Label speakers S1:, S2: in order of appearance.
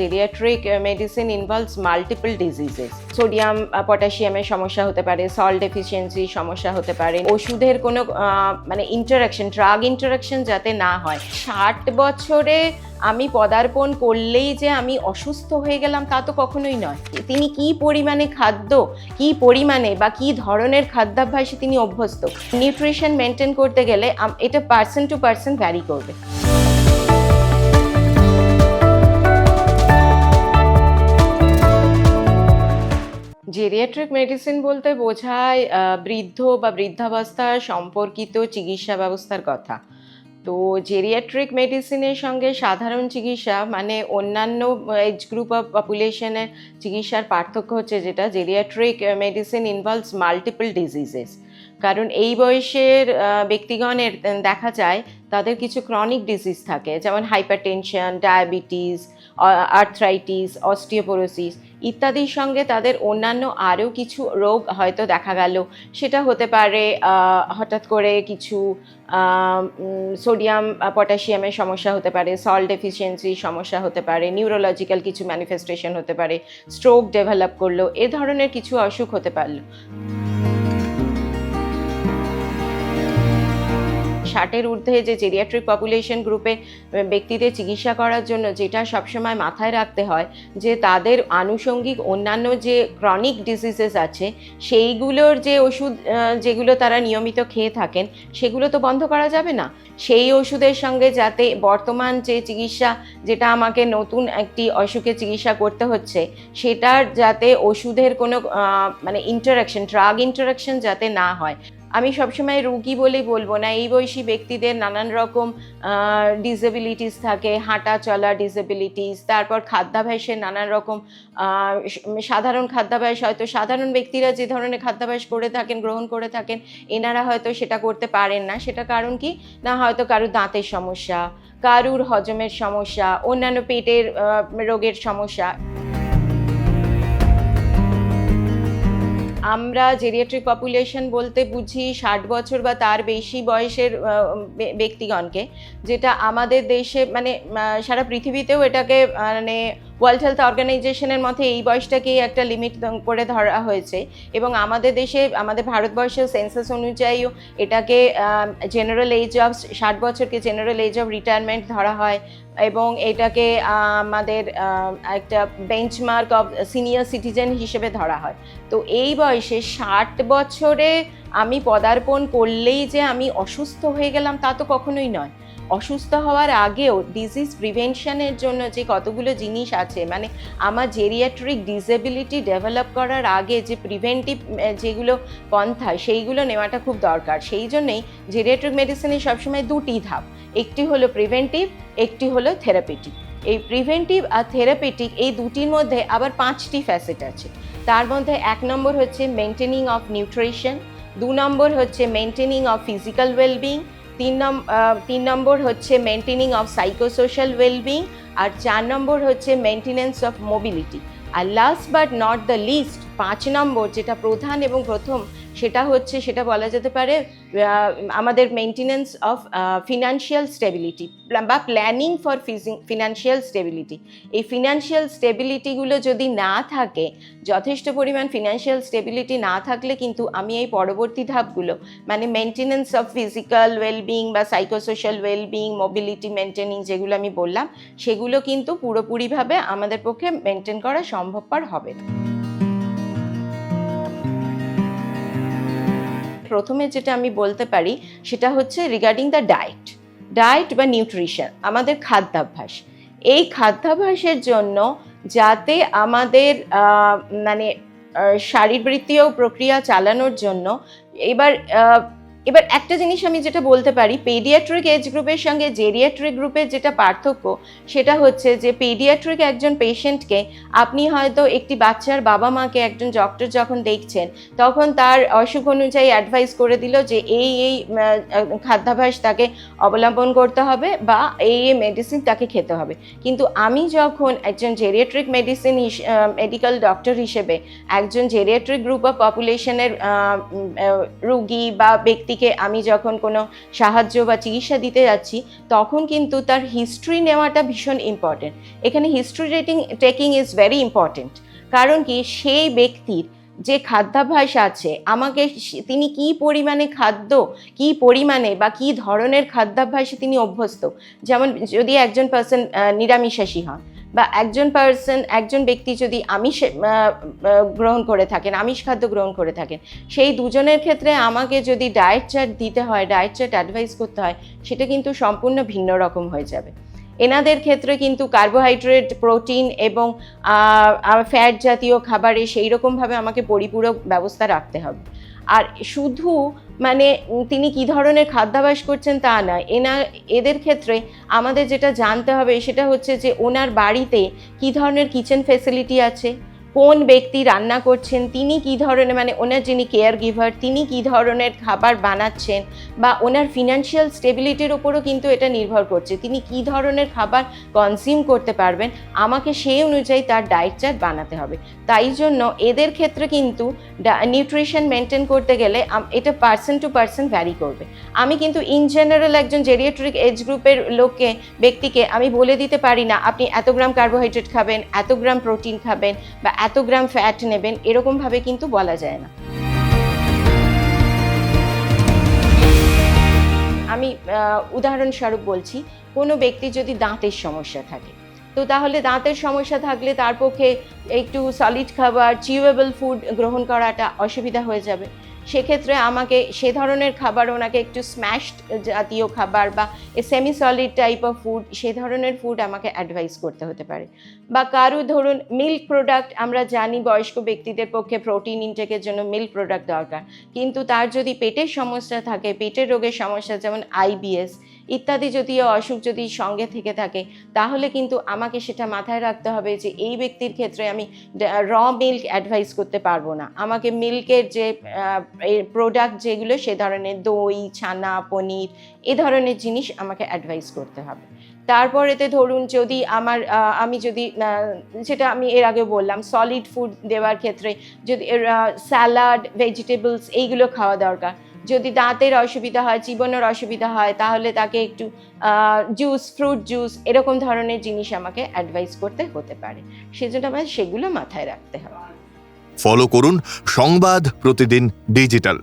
S1: Geriatric medicine involves multiple diseases. Sodium পটাশিয়ামের সমস্যা হতে পারে, সল্ট ডেফিসিয়েন্সির সমস্যা হতে পারে, ওষুধের কোনো ইন্টারাকশন, ড্রাগ ইন্টারাকশন যাতে না হয়। 60 বছরে আমি পদার্পণ করলেই যে আমি অসুস্থ হয়ে গেলাম তা তো কখনোই নয়। তিনি কি পরিমাণে খাদ্য, কি পরিমাণে বা কি ধরনের খাদ্যাভ্যাসে তিনি অভ্যস্ত, নিউট্রিশন মেনটেন করতে গেলে এটা পার্সন টু পার্সন ভ্যারি করবে। জেরিয়াট্রিক মেডিসিন বলতে বোঝায় বৃদ্ধ বা বৃদ্ধাবস্থা সম্পর্কিত চিকিৎসা ব্যবস্থার কথা। তো জেরিয়াট্রিক মেডিসিনের সঙ্গে সাধারণ চিকিৎসা মানে অন্যান্য এজ গ্রুপ অফ পপুলেশনের চিকিৎসার পার্থক্য হচ্ছে যেটা, geriatric medicine involves multiple diseases. কারণ এই বয়সের ব্যক্তিগণের দেখা যায় তাদের কিছু ক্রনিক ডিজিজ থাকে, যেমন হাইপারটেনশন, ডায়াবেটিস, আর্থ্রাইটিস, অস্টিওপোরোসিস ইত্যাদির সঙ্গে তাদের অন্যান্য আরও কিছু রোগ হয়তো দেখা গেল। সেটা হতে পারে হঠাৎ করে কিছু সোডিয়াম পটাশিয়ামের সমস্যা হতে পারে, সল্ট ডেফিসিয়েন্সির সমস্যা হতে পারে, নিউরোলজিক্যাল কিছু ম্যানিফেস্টেশন হতে পারে, স্ট্রোক ডেভেলপ করলো, এ ধরনের কিছু অসুখ হতে পারলো। 60-এর ঊর্ধ্বে যে জেরিয়াট্রিক পপুলেশন গ্রুপে ব্যক্তিদের চিকিৎসা করার জন্য যেটা সবসময় মাথায় রাখতে হয় যে তাদের আনুষঙ্গিক অন্যান্য যে ক্রনিক ডিজিজেস আছে সেইগুলোর যে ওষুধ যেগুলো তারা নিয়মিত খেয়ে থাকেন সেগুলো তো বন্ধ করা যাবে না। সেই ওষুধের সঙ্গে যাতে বর্তমান যে চিকিৎসা, যেটা আমাকে নতুন একটি অসুখে চিকিৎসা করতে হচ্ছে, সেটার যাতে ওষুধের কোনো ইন্টারাকশন, ড্রাগ ইন্টারাকশন যাতে না হয়। আমি সবসময় রুগী বলেই বলবো না, এই বয়সী ব্যক্তিদের নানান রকম ডিসেবিলিটিস থাকে, হাঁটা চলা ডিসেবিলিটিস, তারপর খাদ্যাভ্যাসের নানান রকম সাধারণ খাদ্যাভ্যাস, হয়তো সাধারণ ব্যক্তিরা যে ধরনের খাদ্যাভ্যাস করে থাকেন, গ্রহণ করে থাকেন, এনারা হয়তো সেটা করতে পারেন না। সেটা কারণ কি না, হয়তো কারুর দাঁতের সমস্যা, কারুর হজমের সমস্যা, অন্যান্য পেটের রোগের সমস্যা। আমরা জেরিয়াট্রিক পপুলেশন বলতে বুঝি 60 বছর বা তার বেশি বয়সের ব্যক্তিগণকে, যেটা আমাদের দেশে সারা পৃথিবীতেও এটাকে ওয়ার্ল্ড হেলথ অর্গানাইজেশনের মধ্যে এই বয়সটাকেই একটা লিমিট করে ধরা হয়েছে। এবং আমাদের দেশে, আমাদের ভারতবর্ষের সেন্সাস অনুযায়ীও এটাকে জেনারেল এজ অফ 60 বছরকে জেনারেল এজ অফ রিটায়ারমেন্ট ধরা হয় এবং এটাকে আমাদের একটা বেঞ্চমার্ক অফ সিনিয়র সিটিজেন হিসেবে ধরা হয়। তো এই বয়সে 60 বছরে আমি পদার্পণ করলেই যে আমি অসুস্থ হয়ে গেলাম তা তো কখনোই নয়। অসুস্থ হওয়ার আগেও ডিজিজ প্রিভেনশনের জন্য যে কতগুলো জিনিস আছে, আমার জেরিয়াট্রিক ডিসেবিলিটি ডেভেলপ করার আগে যে প্রিভেন্টিভ যেগুলো পন্থা সেইগুলো নেওয়াটা খুব দরকার। সেই জন্যেই জেরিয়াট্রিক মেডিসিনে সবসময় দুটি ধাপ, একটি হলো প্রিভেন্টিভ, একটি হলো থেরাপিউটিক। এই প্রিভেন্টিভ আর থেরাপিউটিক এই দুটির মধ্যে আবার 5টি ফ্যাসেট আছে। তার মধ্যে 1 নম্বর হচ্ছে মেনটেনিং অফ নিউট্রিশন, 2 নম্বর হচ্ছে maintaining of physical wellbeing, 3 number হচ্ছে মেনটেনিং অফ সাইকোসোশ্যাল ওয়েলবিং, আর 4 নম্বর হচ্ছে মেনটেনেন্স অফ মোবিলিটি। আর last but not the least 5 number যেটা প্রধান এবং প্রথম, সেটা বলা যেতে পারে আমাদের মেনটেনেন্স অফ ফিনান্সিয়াল স্টেবিলিটি বা প্ল্যানিং ফর ফিনান্সিয়াল স্টেবিলিটি। এই ফিনান্সিয়াল স্টেবিলিটিগুলো যদি না থাকে, যথেষ্ট পরিমাণ ফিনান্সিয়াল স্টেবিলিটি না থাকলে কিন্তু আমি এই পরবর্তী ধাপগুলো মেনটেনেন্স অফ ফিজিক্যাল ওয়েলবিং বা সাইকোসোশ্যাল ওয়েলবিং, মোবিলিটি মেনটেনিং যেগুলো আমি বললাম, সেগুলো কিন্তু পুরোপুরিভাবে আমাদের পক্ষে মেনটেন করা সম্ভবপর হবে না। প্রথমে যেটা আমি বলতে পারি সেটা হচ্ছে রিগার্ডিং দ্য ডায়েট বা নিউট্রিশন, আমাদের খাদ্যাভ্যাস। এই খাদ্যাভ্যাসের জন্য যাতে আমাদের শারীরবৃত্তীয় প্রক্রিয়া চালানোর জন্য এবার একটা জিনিস আমি যেটা বলতে পারি, পেডিয়াট্রিক এজ গ্রুপের সঙ্গে জেরিয়াট্রিক গ্রুপের যেটা পার্থক্য সেটা হচ্ছে যে পেডিয়াট্রিক একজন পেশেন্টকে আপনি হয়তো একটি বাচ্চার বাবা মাকে একজন ডক্টর যখন দেখছেন তখন তার অসুখ অনুযায়ী অ্যাডভাইস করে দিল যে এই খাদ্যাভ্যাস তাকে অবলম্বন করতে হবে বা এই মেডিসিন তাকে খেতে হবে। কিন্তু আমি যখন একজন জেরিয়াট্রিক মেডিকেল ডক্টর হিসেবে একজন জেরিয়াট্রিক গ্রুপ অফ পপুলেশনের রুগী বা ব্যক্তি ব্যক্তিকে আমি যখন কোনো সাহায্য বা চিকিৎসা দিতে যাচ্ছি, তখন কিন্তু তার হিস্ট্রি নেওয়াটা ভীষণ ইম্পর্টেন্ট। এখানে history taking is very important. কারণ কি, সেই ব্যক্তির যে খাদ্যাভ্যাস আছে, আমাকে তিনি কি পরিমাণে খাদ্য, কি পরিমাণে বা কি ধরনের খাদ্যাভ্যাসে তিনি অভ্যস্ত। যেমন যদি একজন পার্সন নিরামিষাশী হন, বা একজন ব্যক্তি যদি আমিষ গ্রহণ করে থাকেন, আমিষ খাদ্য গ্রহণ করে থাকেন, সেই দুজনের ক্ষেত্রে আমাকে যদি ডায়েট চার্ট দিতে হয়, ডায়েট চার্ট অ্যাডভাইস করতে হয়, সেটা কিন্তু সম্পূর্ণ ভিন্ন রকম হয়ে যাবে। এনাদের ক্ষেত্রে কিন্তু কার্বোহাইড্রেট, প্রোটিন এবং ফ্যাট জাতীয় খাবারে সেই রকমভাবে আমাকে পরিপূরক ব্যবস্থা রাখতে হবে। আর শুধু মানে তিনি কি ধরনের খাদ্যাভ্যাস করছেন তা নয়, এদের ক্ষেত্রে আমাদের যেটা জানতে হবে সেটা হচ্ছে যে ওনার বাড়িতে কি ধরনের কিচেন ফেসিলিটি আছে, কোন ব্যক্তি রান্না করছেন, তিনি কি ধরনের মানে ওনার যিনি কেয়ার গিভার তিনি কি ধরনের খাবার বানাচ্ছেন, বা ওনার ফিনান্সিয়াল স্টেবিলিটির ওপরও কিন্তু এটা নির্ভর করছে। তিনি কি ধরনের খাবার কনজিউম করতে পারবেন, আমাকে সেই অনুযায়ী তার ডায়েট চার্ট বানাতে হবে। তাই জন্য এদের ক্ষেত্রে কিন্তু নিউট্রিশন মেনটেন করতে গেলে এটা পার্সন টু পার্সন ভ্যারি করবে। আমি কিন্তু ইন জেনারেল একজন জেরিয়াট্রিক এজ গ্রুপের ব্যক্তিকে আমি বলে দিতে পারি না আপনি এত গ্রাম কার্বোহাইড্রেট খাবেন, এত গ্রাম প্রোটিন খাবেন বা এত গ্রাম ফ্যাট নেবেন, এরকমভাবে কিন্তু বলা যায় না। আমি উদাহরণস্বরূপ বলছি, কোনো ব্যক্তি যদি দাঁতের সমস্যা থাকে, তো তাহলে দাঁতের সমস্যা থাকলে তার পক্ষে একটু সলিড খাবার, চিউয়েবল ফুড গ্রহণ করাটা অসুবিধা হয়ে যাবে। সেক্ষেত্রে আমাকে সে ধরনের খাবার, ওনাকে একটু স্ম্যাশড জাতীয় খাবার বা semi solid type of food, সে ধরনের ফুড আমাকে অ্যাডভাইস করতে হতে পারে। বা কারো ধরুন মিল্ক প্রোডাক্ট, আমরা জানি বয়স্ক ব্যক্তিদের পক্ষে প্রোটিন ইনটেকের জন্য মিল্ক প্রোডাক্ট দরকার, কিন্তু তার যদি পেটের সমস্যা থাকে, পেটের রোগের সমস্যা যেমন আইবিএস ইত্যাদি যদিও অসুখ যদি সঙ্গে থেকে থাকে, তাহলে কিন্তু আমাকে সেটা মাথায় রাখতে হবে যে এই ব্যক্তির ক্ষেত্রে আমি র মিল্ক অ্যাডভাইস করতে পারবো না। আমাকে মিল্কের যে প্রোডাক্ট যেগুলো, সে ধরনের দই, ছানা, পনির, এ ধরনের জিনিস আমাকে অ্যাডভাইস করতে হবে। তারপরেতে ধরুন যদি আমি যদি যেটা আমি এর আগে বললাম, সলিড ফুড দেওয়ার ক্ষেত্রে যদি স্যালাড, ভেজিটেবলস এইগুলো খাওয়া দরকার। যদি দাঁতের অসুবিধা হয়, চিবানোর অসুবিধা হয়, তাহলে তাকে একটু জুস, ফ্রুট জুস এরকম ধরনের জিনিস আমাকে অ্যাডভাইস করতে হতে পারে। সেজন্য আমাদের সেগুলো মাথায় রাখতে হবে।
S2: ফলো করুন সংবাদ প্রতিদিন ডিজিটাল।